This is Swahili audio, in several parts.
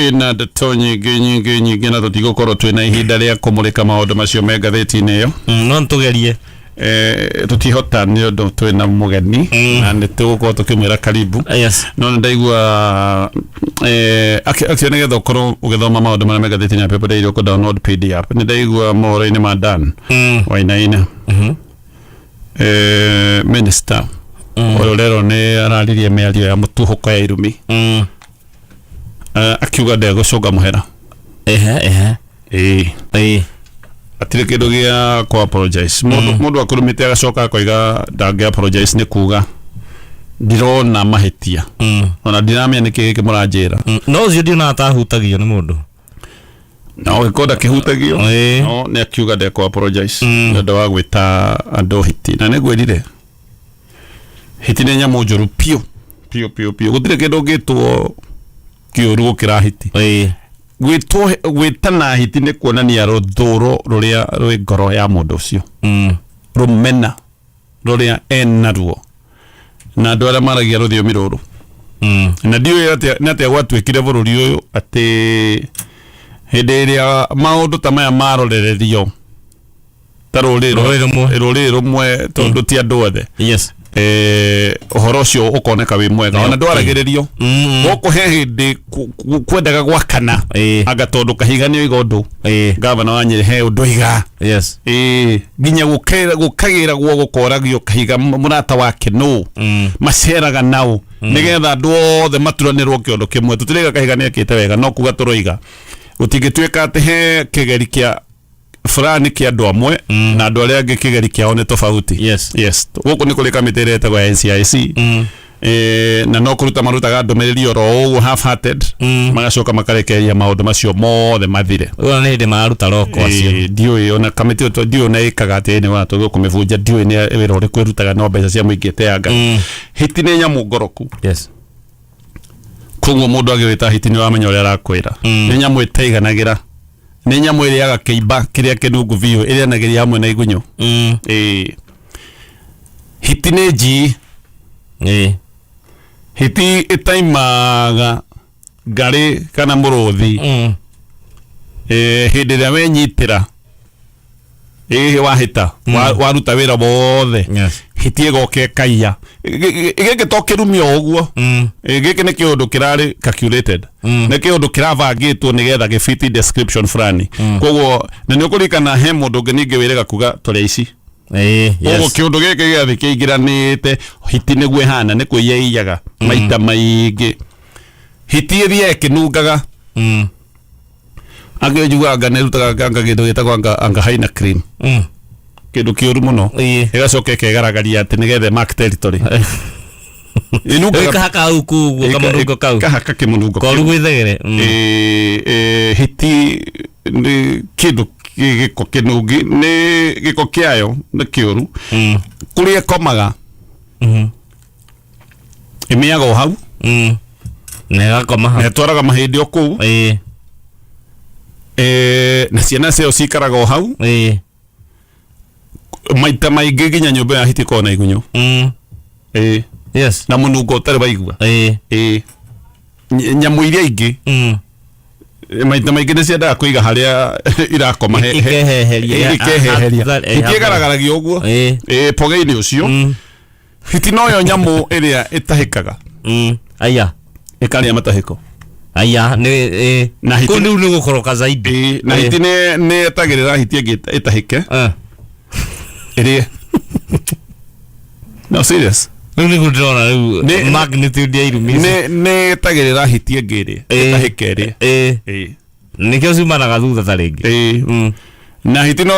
ina ndeto nyingĩ na tũtigũkorwo twĩna ihinda rĩa kũmũrĩka maũndũ macio me ngathĩti-inĩ ĩyo. No nĩtũgerie. Tutihota nĩ ũndũ twĩna mũgeni na nĩtũgũkorwo tũkĩmwĩra karibu. Yes. No nĩndaigua actually nĩgetha ũkorwo ũgĩthoma maũndũ marĩa me ngathĩti-inĩ ya Paper Daily ũkũ download PDF. Nĩndaigua mohoro-inĩ ma Dan Wainaina. Minister ũyũ rero nĩ araririe mĩario ya mũtuhũko ya irumi. Akiuga ndegũcũnga mũhera. Atire kĩndũ gĩa kũ apologize. Mũndũ akũrumĩte agacoka akoiga ndangĩ apologize nĩ kuga ndirona mahĩtia. Ona ndiramenya nĩkĩ gĩkĩ mũranjĩra. No ũcio ndiona atahutagio nĩ mũndũ. No gĩkonda kĩhutagio. No nĩ akiuga ndekũ apologize. Nĩũndũ wa gwĩta andũ hiti. Na nĩngwĩrire hiti nĩ nyamũ njũru piũ. Gũtirĩ kĩndũ gĩtwo kĩũru gũkĩra hiti. Gwĩtana hiti nĩ kuonania rũthũro rũrĩa rwĩ ngoro ya mũndũ ũcio. Rũmena rũrĩa enaruo. Na andũ arĩa maragia rũthiomi rũrũ. Na ndiũĩ atĩa gwatuĩkire bũrũri ũyũ atĩ hĩndĩ ĩrĩa maũndũ ta maya marorererio ta rũrĩrĩ rũmwe tondũ ti andũ othe. Yes. Ũhoro ũcio ũkoneka wĩ mwega ona ndwaragĩrĩrio gũkũ he hĩndĩ kwendaga gwakana anga tondũ kahiga nĩ oiga ũndũ gavana wa Nyeri he ũndũ oiga. Yes. Nginya gũkagĩragwo gũkoragio kahiga mũrata wake nũ maceraga nao nĩgetha andũ othe maturanĩrwo kĩondo kĩmwe tũtirĩga kahiga nĩ ekĩte wega no kuga tũroiga gũtingĩtuĩka atĩ he kĩgeri kĩa fulani kĩa andũ amwe na andũ arĩa angĩ kĩgeri kĩao nĩ tofauti. Yes. Gũkũ nĩ kũrĩ kamĩtĩ ĩrĩa ĩtagwo NCIC na no kũruta marutaga ndũmĩrĩri oro ũguo half-hearted magacoka makarekereria maũndũ macio mothe mathire. Ũguo nĩ hĩndĩ maruta roko acio. Ndiũĩ ona kamĩtĩ ĩyo ndiũĩ na ĩkaga atĩ nĩ watũgwo kũmĩbunja ndiũĩ nĩ wĩra ũrĩkũ ĩrutaga no mbeca cia mũingĩ teanga. Hiti nĩ nyamũ ngoroku. Yes. Koguo mũndũ agĩwĩta hiti nĩ wamenya ũrĩa arakwĩra. Nĩ nyamũ ĩtaiganagĩra. Nĩ nyamũ ĩrĩaga kĩimba kĩrĩa kĩnungu biũ ĩrĩanagĩria hamwe na igunyũ. Hiti nĩ njii. Hiti ĩtaimaga ngarĩ kana mũrũthi. Hĩndĩ ĩrĩa wenyitĩra wahĩta waruta wĩra wothe hiti ĩgoka ĩkaiya gĩkĩ to kĩrumio ũguo gĩkĩ nĩ kĩũndũ kĩrarĩ calculated nĩ kĩũndũ kĩrabangĩtwo nĩgetha gĩfiti description fulani koguo na nĩ ũkũririkana he mũndũ ũngĩ ningĩ wĩrĩga kuga tũrĩa ici koguo kĩũndũ gĩkĩ gĩathĩ kĩingĩranĩte hiti nĩguo ĩhana nĩ kwĩiya iyaga maita maingĩ hiti ĩthiaga ĩkĩnungaga angĩnjuga anga nĩrutaga anga kĩndũ gĩtagwo anga haina cream kĩndũ kĩũru mũno ĩgacoka ĩkegaragaria atĩ nĩgetha mark territory kahaka hau kuguo kamũnungo kau kahaka kĩmũnungo koru gwĩthegere hiti nĩ kĩndũ gĩko kĩnungi nĩ gĩko kĩayo nĩ kĩũru kũrĩa ĩkomaga ĩmĩaga o hau na ĩgakoma hau na ĩtwaraga mahĩndĩ o kũu na ciana cio cikaraga o hau maita maingĩ nginya nyũmba ya hiti ĩkoragwo na igunyũ yes na mũnungo ũtarĩ waigua nyamũ iria ingĩ maita maingĩ nĩ ciendaga kũiga harĩa irakoma ikeheheria hiti ĩgaragaragia ũguo poge-inĩ ũcio hiti noyo nyamũ ĩrĩa ĩtahĩkaga aya ĩkarĩa matahĩko aya na hiti nĩ gũkoroka zaidi na hiti nĩ etagĩrĩra hiti ĩngĩ ĩtahĩke ĩrĩe no serious nĩ gũtũra rĩu magnitude ya irumi nĩ etagĩrĩra hiti ĩngĩ ĩtahĩke ĩrĩe nĩkĩo ciumanaga thutha ta rĩngĩ na hiti no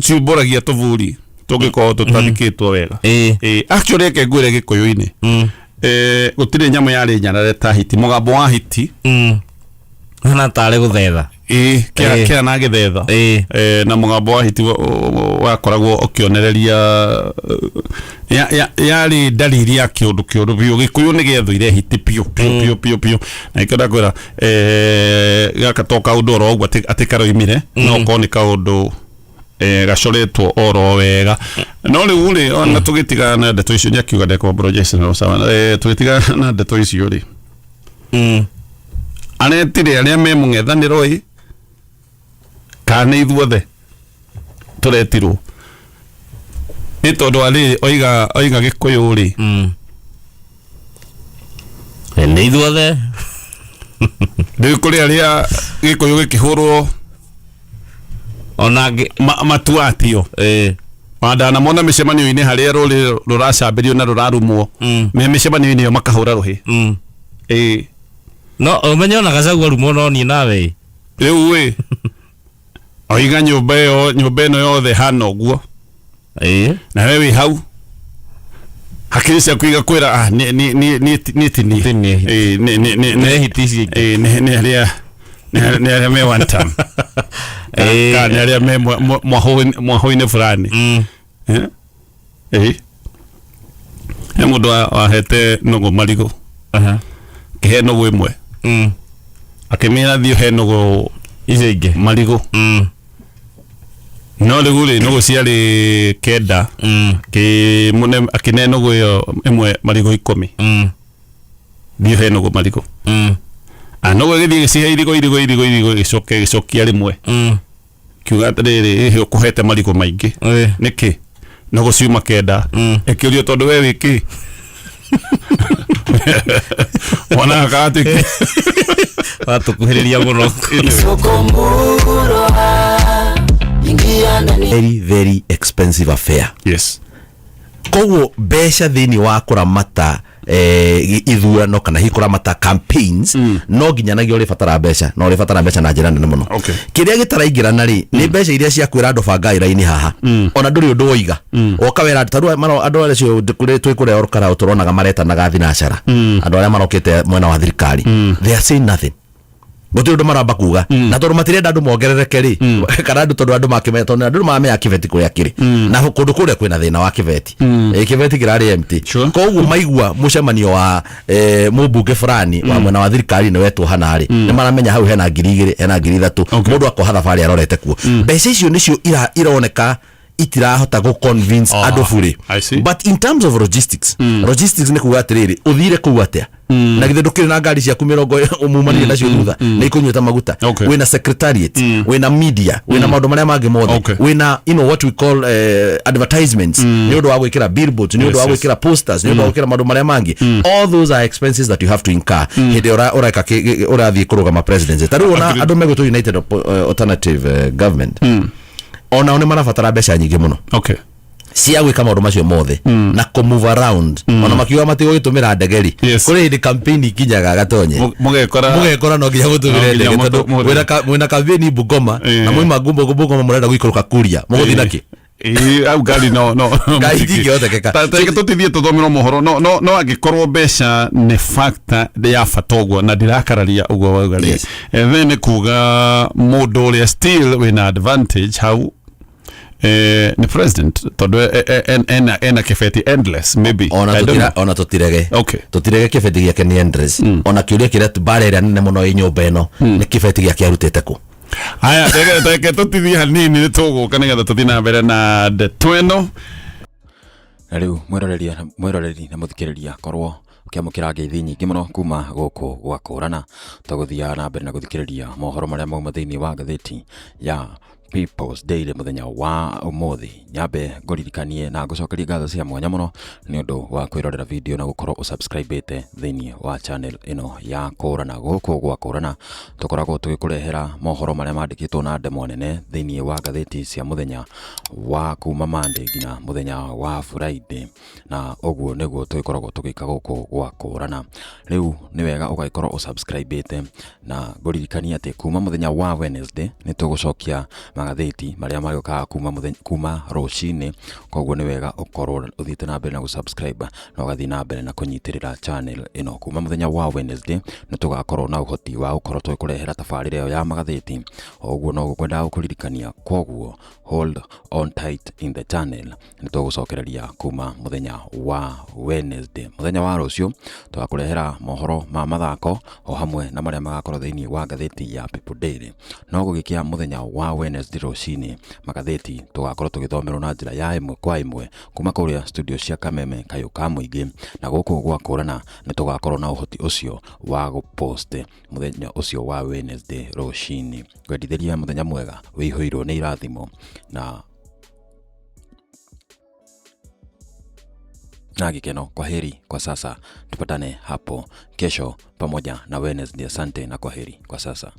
ciumbũragia tũburi tũngĩkorwo tũtathikĩtwo wega actually eke ngwĩre gĩkũyũ-inĩ gũtirĩ nyamũ yarĩ nyarare ta hiti mũgambo wa hiti hana tarĩ gũthetha kĩra na gĩthetha na mũgambo wa hiti wakoragwo ũkĩonereria yarĩ dalili ya kĩũndũ kĩũru biũ gĩkũyũ nĩ gĩethũire hiti piũ na ikĩenda kwĩra gaka to kaũndũ oro ũguo atĩ karoimire no korwo nĩ kaũndũ gacoretwo oro wega no rĩu rĩ ona tũgĩtigana na ndeto icio nĩakiuga ndekwa project no sawa tũgĩtigana na ndeto icio rĩ anetire aria me mung'ethaniro ii kana ithuothe turetirwo ni tondu ari oiga Gikuyu ri ni ithuothe riu kuri aria Gikuyu gikihurwo ona matuatio Madana mona micemanio-ini haria ruri ruracambirio na rurarumwo me micemanio-ini yo makahura ruhi no umenye ona Gachagua rumo no ni nawe riu we oiga nyumba ino yothe hana uguo na we wi hau hakiri cia kuiga kwira ni tini ni aria me one time ni aria me mwaho-ini fulani he mundu wahete Nugu Marigu kihe Nugu imwe akimira thio he Nugu icio ingi Marigu no riu ri Nugu ciari kenda ki mune akine Nugu iyo imwe Marigu 10 thio he Nugu Marigu Nugu githii gicihe irigo gicokia rimwe kiuga atiriri ihi ukuhete Marigu maingi niki Nugu ciuma kenda ikiurio tondu we wiki wana kaatiki watukuhiriria muno very expensive affair. Yes. Koguo besha thini wa kuramata ithurano kana hikuramata campaigns no nginyanagia uri fatara besha no uri fatara besha na njira nene muno. Kiria gitaraingirana ri ni besha iria cia kwira andu banga iraini haha ona nduri undu woiga okawera taru maro andu aria cio ndikure twikure orukara uturonaga maretanaga thinacara andu aria marokete mwena wa thirikari they are saying nothing. Gutiri undu maramba kuga na tondu matirenda andu mongerereke ri kana andu tondu andu makimeta tondu andu mamenya kiveti kuria kiri na kundu kuria kwina thina wa kiveti kiveti kirari empty koguo maigua mucemanio wa mubunge fulani wa mwena wa thirikari ni wetu hanari ni maramenya hau hena 2,000 hena 3,000 mundu akoha thabari arorete kuo mbeca icio nicio ironeka itirahota go convince andu buri but in terms of logistics ni kuga atiriri uthire ku atia na githe ndukire na ngari ciaku 40 umumanie nacio thutha ni ikunyuta maguta wina secretariat wina media wina maundu maria mangi mothe wina what we call advertisements ni undu wa gwikira billboards ni undu wa gwikira posters ni undu wa gwikira maundu maria mangi all those are expenses that you have to incur hindi ureka urathie kurugama presidency tari ona andu megwito United Alternative Government ona one marabatara mbeca nyingi muno cia gwika maundu macio mothe na ko move around ona makiuga matigo gitumira ndegeri kuri hindi campaign ikinyaga gatonye mugekora no nginya gutumire ndege tondu mwina campaign Bungoma na mwima Bungoma murenda gwikuruka kuria muguthi naki au gari no gaidi yotekeka teke tutithie tuthomero mohoro no agikorwo mbeca ne factor ya fatogwo na ndirakararia ugo waugali then kuga mundu uria still wina advantage how the president tondu ena kifeti endless maybe ona tutirege kifeti giake ni endless ona kiuria kiria barera nene muno inyumba ino ni kifeti giake arutete ku aya teke tutithie hanini nituguka nigetha tuthina mbere na tweno na riu mwiroreri na muthikiriria korwo ukiamukira ngeithi nyingi muno kuma guku gwakurana tuguthia na mbere na guthikiriria mohoro maria mauma thiini wa gatheti ya People's Daily muthenya wa umuthi nyambe ngoririkanie na ngucokeria ngatho cia mwanya muno ni undu wa kwirorera video na gukorwo subscribe thiini wa channel ino ya kurana guku gwa kurana tukoragwo tugikurehera mohoro maria mandikitwo na ndemo nene thiini wa gatheti cia muthenya wa kuma Monday nginya muthenya wa Friday na oguo niguo tugikoragwo tugika guku gwa kurana riu ni wega ugaikorwo subscribe na ngoririkanie ati kuma muthenya wa Wednesday ni tugucokia magatheti maria marioka kuma rucini koguo ni wega ukorwo uthite na mbere na subscribe na ugathi na mbere na kunyitirira channel ino kuma muthenya wa Wednesday ni tugakorwo na uhoti wa ukorwo tukurehera tabarire ya magatheti oguo no gukwenda gukuririkania koguo hold on tight in the channel ni tugucokereria kuma muthenya wa Wednesday muthenya wa rucio tugakurehera mohoro ma mathako o hamwe na maria magakorwo thiini wa gatheti ya People Daily no gugikia muthenya wa Wednesday Wednesday rucini magatheti tugakorwo tugithomerwo na njira ya imwe kwa imwe kuma kuria studio cia Kameme kayo ka muingi na guku gwakũrana ni tugakorwo na uhoti ucio wa gupost muthenya ucio wa Wednesday rucini kwendithĩria muthenya mwega wĩihũirwo nĩ irathimo na gikeno. Kwa heri kwa sasa, tupatane hapo kesho pamoja na Wednesday. Asante na kwa heri kwa sasa.